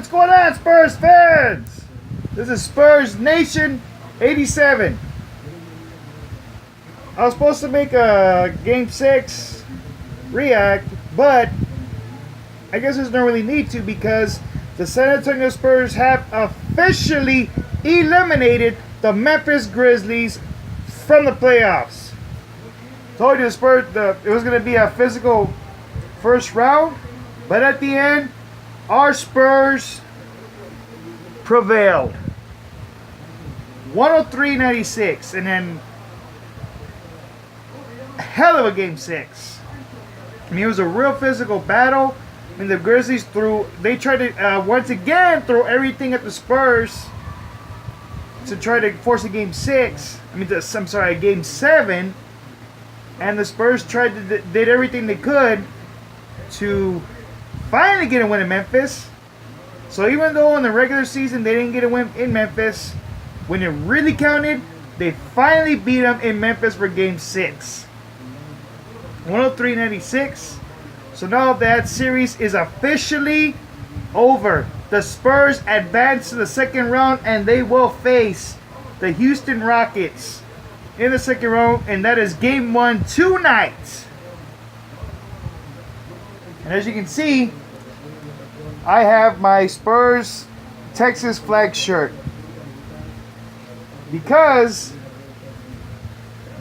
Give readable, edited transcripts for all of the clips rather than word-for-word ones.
What's going on, Spurs fans? This is Spurs Nation 87. I was supposed to make a Game 6 react, but I guess there's no really need to because the San Antonio Spurs have officially eliminated the Memphis Grizzlies from the playoffs. Told you the Spurs, it was going to be a physical first round, but at the end, our Spurs prevailed. 103-96, and then hell of a Game 6. I mean, it was a real physical battle. I mean, the Grizzlies they tried to once again throw everything at the Spurs to try to force a Game 6. I mean, a Game 7, and the Spurs did everything they could to finally get a win in Memphis. So even though in the regular season they didn't get a win in Memphis, when it really counted, they finally beat them in Memphis for Game 6. 103-96. So now that series is officially over. The Spurs advance to the second round, and they will face the Houston Rockets in the second round, and that is Game 1 tonight. And as you can see, I have my Spurs Texas flag shirt because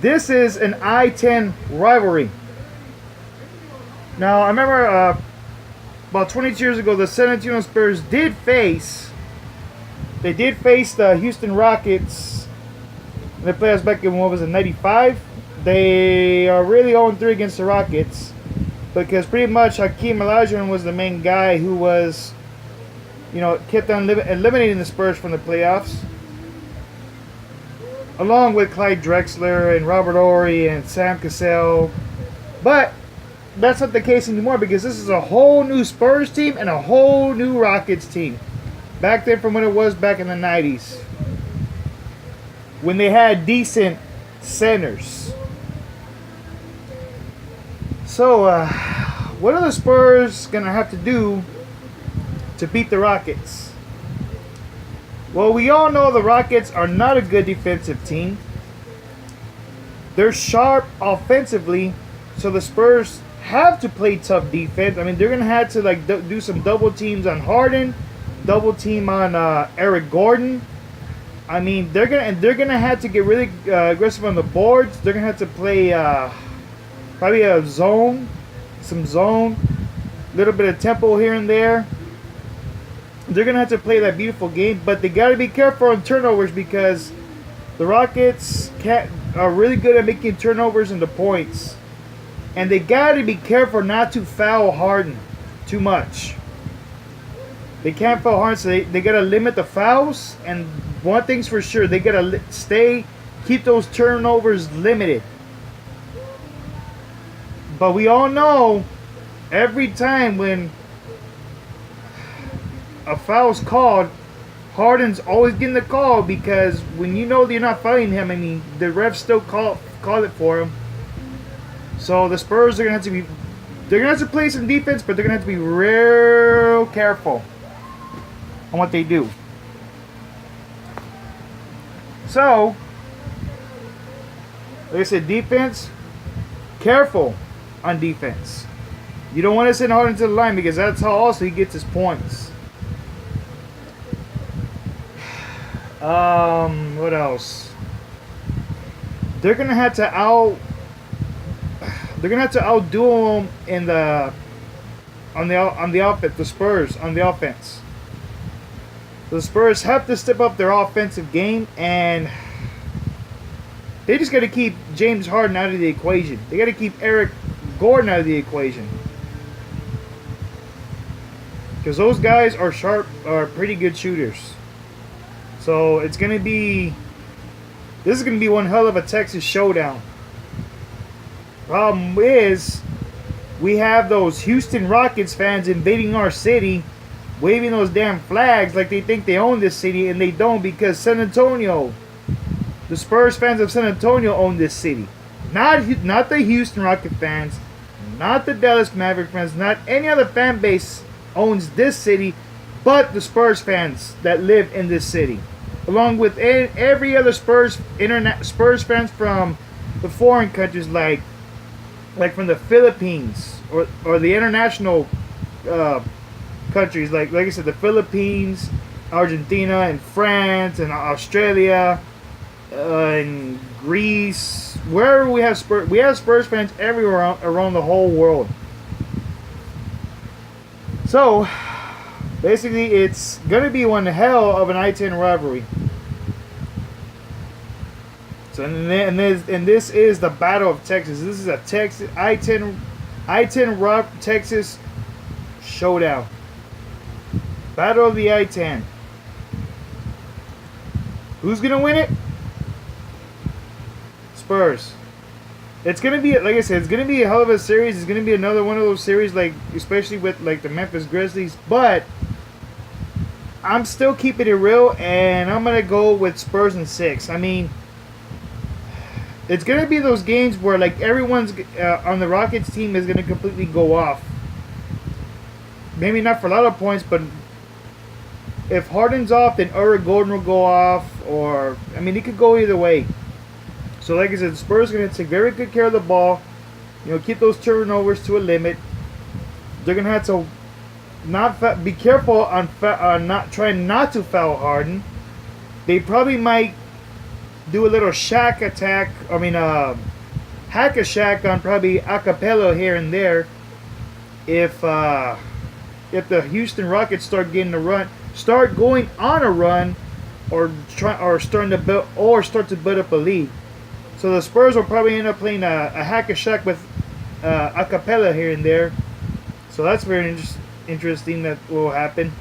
this is an I-10 rivalry. Now, I remember about 22 years ago, the San Antonio Spurs did face the Houston Rockets in the playoffs back in, what was it, 95? They are really 0-3 against the Rockets because pretty much Hakeem Olajuwon was the main guy who was, kept on eliminating the Spurs from the playoffs, along with Clyde Drexler and Robert Horry and Sam Cassell. But that's not the case anymore because this is a whole new Spurs team and a whole new Rockets team. Back then from when it was back in the 90s. When they had decent centers. So, what are the Spurs going to have to do to beat the Rockets? Well, we all know the Rockets are not a good defensive team. They're sharp offensively, so the Spurs have to play tough defense. I mean, they're going to have to do some double teams on Harden, double team on Eric Gordon. I mean, they're gonna have to get really aggressive on the boards. They're gonna have to play probably a zone, a little bit of tempo here and there. They're gonna have to play that beautiful game, but they gotta be careful on turnovers because the Rockets are really good at making turnovers into points, and they gotta be careful not to foul Harden too much. They can't foul Harden, so they gotta limit the fouls. And one thing's for sure, they gotta keep those turnovers limited. But we all know, every time when a foul's called, Harden's always getting the call because when you know you're not fouling him, I mean, the refs still call it for him. So the Spurs are gonna have to play some defense, but they're gonna have to be real careful on what they do. So, like I said, defense, careful on defense. You don't want to send Harden to the line because that's how also he gets his points. What else? They're gonna have to outdo them in on the offense. The Spurs on the offense. The Spurs have to step up their offensive game, and they just got to keep James Harden out of the equation. They got to keep Eric Gordon out of the equation. Because those guys are pretty good shooters. So this is going to be one hell of a Texas showdown. Problem is, we have those Houston Rockets fans invading our city, waving those damn flags like they think they own this city, and they don't, because San Antonio, the Spurs fans of San Antonio own this city. Not the Houston Rocket fans, not the Dallas Maverick fans, not any other fan base owns this city. but the Spurs fans that live in this city, along with every other Spurs fans from the foreign countries, like from the Philippines or the international countries, like I said, the Philippines, Argentina, and France, and Australia, and Greece. Wherever we have Spurs fans everywhere around the whole world. So basically, it's gonna be one hell of an I-10 rivalry. So and this is the Battle of Texas. This is a Texas I-10 Texas Showdown. Battle of the I-10. Who's gonna win it? Spurs. It's gonna be, like I said, it's gonna be a hell of a series. It's gonna be another one of those series, like especially with like the Memphis Grizzlies. But I'm still keeping it real, and I'm gonna go with Spurs in 6. I mean, it's gonna be those games where like everyone's on the Rockets team is gonna completely go off. Maybe not for a lot of points, but if Harden's off, then Eric Gordon will go off, or I mean, it could go either way. So, like I said, the Spurs are gonna take very good care of the ball. You know, keep those turnovers to a limit. They're gonna have to be careful on trying not to foul Harden. They probably might do a little shack attack. I mean, hack a shack on probably acapella here and there. If the Houston Rockets start going on a run, or start to build up a lead. So the Spurs will probably end up playing a hack a shack with acapella here and there. So that's very interesting that will happen.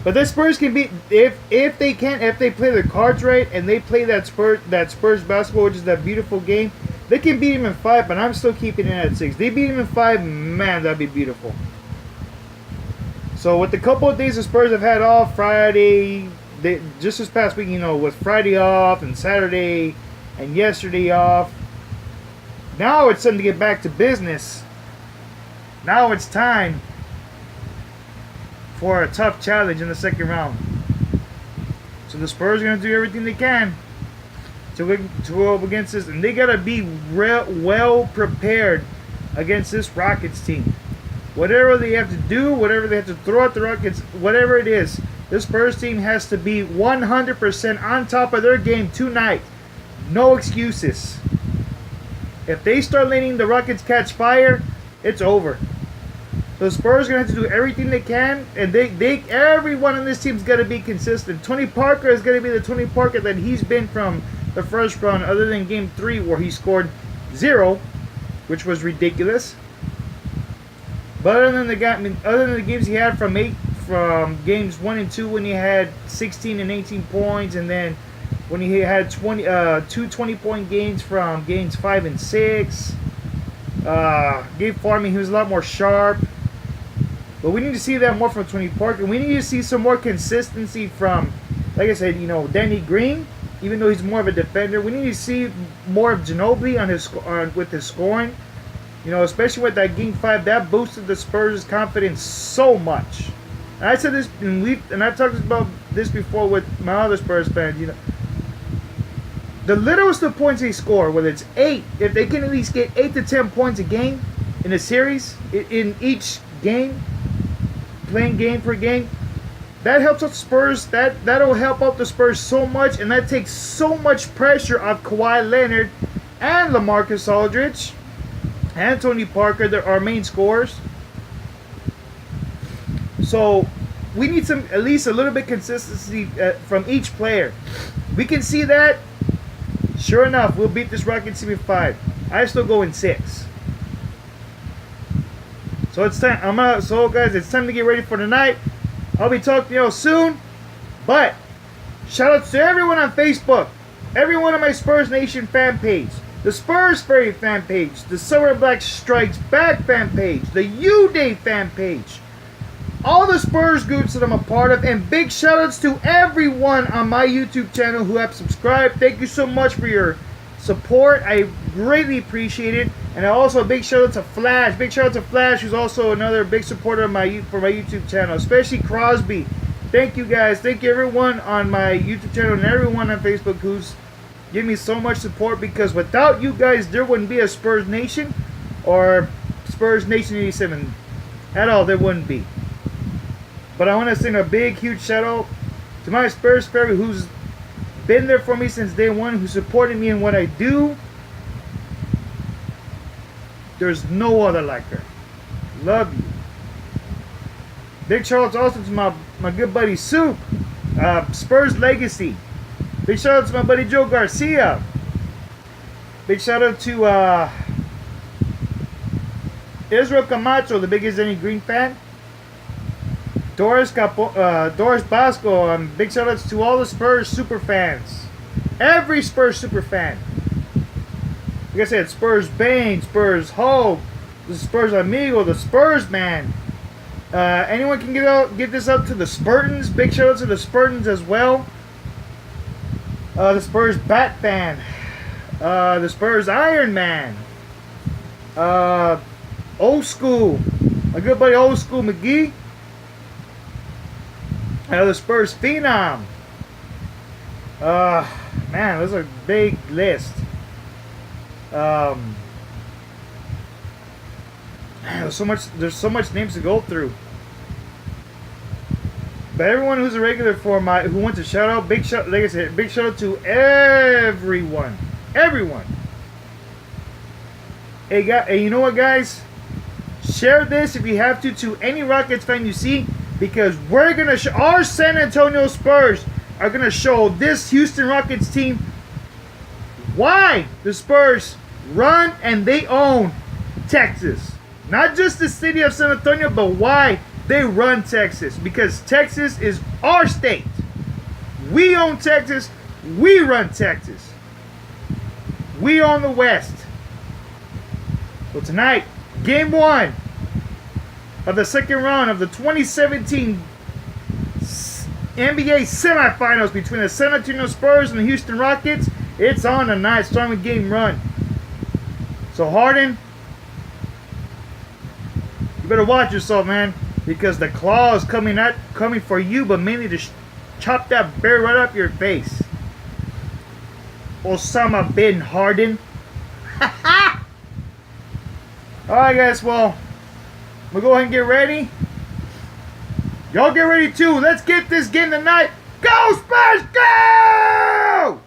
But the Spurs can beat if they play their cards right and they play that Spurs basketball, which is that beautiful game. They can beat him in 5, but I'm still keeping it at 6. They beat him in 5, man, that'd be beautiful. So with the couple of days the Spurs have had off, Friday, just this past week, you know, with Friday off and Saturday and yesterday off. Now it's time to get back to business. Now it's time for a tough challenge in the second round. So the Spurs are going to do everything they can to go up against this, and they got to be well prepared against this Rockets team. Whatever they have to do, whatever they have to throw at the Rockets, whatever it is, this Spurs team has to be 100% on top of their game tonight. No excuses. If they start letting the Rockets catch fire, it's over. The Spurs are going to have to do everything they can, and everyone on this team is going to be consistent. Tony Parker is going to be the Tony Parker that he's been from the first round, other than Game 3 where he scored 0, which was ridiculous. But other than the games he had from games 1 and 2 when he had 16 and 18 points, and then when he had 2 20-point games from games 5 and 6, Gabe Farming, he was a lot more sharp. But we need to see that more from Tony Parker. We need to see some more consistency from, like I said, you know, Danny Green. Even though he's more of a defender, we need to see more of Ginobili with his scoring. You know, especially with that Game 5, that boosted the Spurs' confidence so much. And I said this, and I've talked about this before with my other Spurs fans. You know, the littlest of points they score, whether it's 8, if they can at least get 8 to 10 points a game in a series, in each game, playing game per game, that helps out the Spurs. That'll help out the Spurs so much, and that takes so much pressure off Kawhi Leonard and LaMarcus Aldridge and Tony Parker, our main scorers. So we need at least a little bit consistency from each player. We can see that. Sure enough, we'll beat this Rockets team in 5. I still go in 6. So it's time. So guys, it's time to get ready for tonight. I'll be talking to you all soon. But shout outs to everyone on Facebook, everyone on my Spurs Nation fan page, the Spurs Fairy fan page, the Silver Black Strikes Back fan page, the U-Day fan page, all the Spurs groups that I'm a part of, and big shout outs to everyone on my YouTube channel who have subscribed. Thank you so much for your support. I greatly appreciate it. And also a big shout out to Flash. Big shout out to Flash, who's also another big supporter of my YouTube channel, especially Crosby. Thank you guys. Thank you everyone on my YouTube channel and everyone on Facebook who's giving me so much support, because without you guys there wouldn't be a Spurs Nation or Spurs Nation 87 at all. There wouldn't be. But I want to send a big huge shout out to my Spurs fairy who's been there for me since day one, who supported me in what I do. There's no other like her. Love you. Big shout out also to my good buddy Soup, Spurs Legacy. Big shout out to my buddy Joe Garcia. Big shout out to Israel Camacho, the biggest any Green fan. Doris Basco. Big shout outs to all the Spurs super fans. Every Spurs super fan. Like I said, Spurs Bane, Spurs Hope, the Spurs Amigo, the Spurs Man. Anyone can get this up to the Spartans. Big shout out to the Spartans as well. The Spurs Batman. The Spurs Iron Man. Old School. My good buddy Old School McGee. The Spurs Phenom. Man, those are a big list. There's so much names to go through. But everyone who's a regular for who wants a shout out, like I said, big shout out to everyone. Everyone. Hey, you know what, guys? Share this if you have to any Rockets fan you see, because we're gonna our San Antonio Spurs are gonna show this Houston Rockets team why the Spurs run and they own Texas. Not just the city of San Antonio, but why they run Texas. Because Texas is our state. We own Texas. We run Texas. We own the West. So tonight, game 1 of the second round of the 2017 NBA semifinals between the San Antonio Spurs and the Houston Rockets. It's on tonight, starting with game 1. So Harden, you better watch yourself, man, because the claw is coming for you, but mainly to chop that bear right up your face. Osama bin Harden. Alright, guys, well, we'll go ahead and get ready. Y'all get ready too. Let's get this game tonight. Go Spurs, go!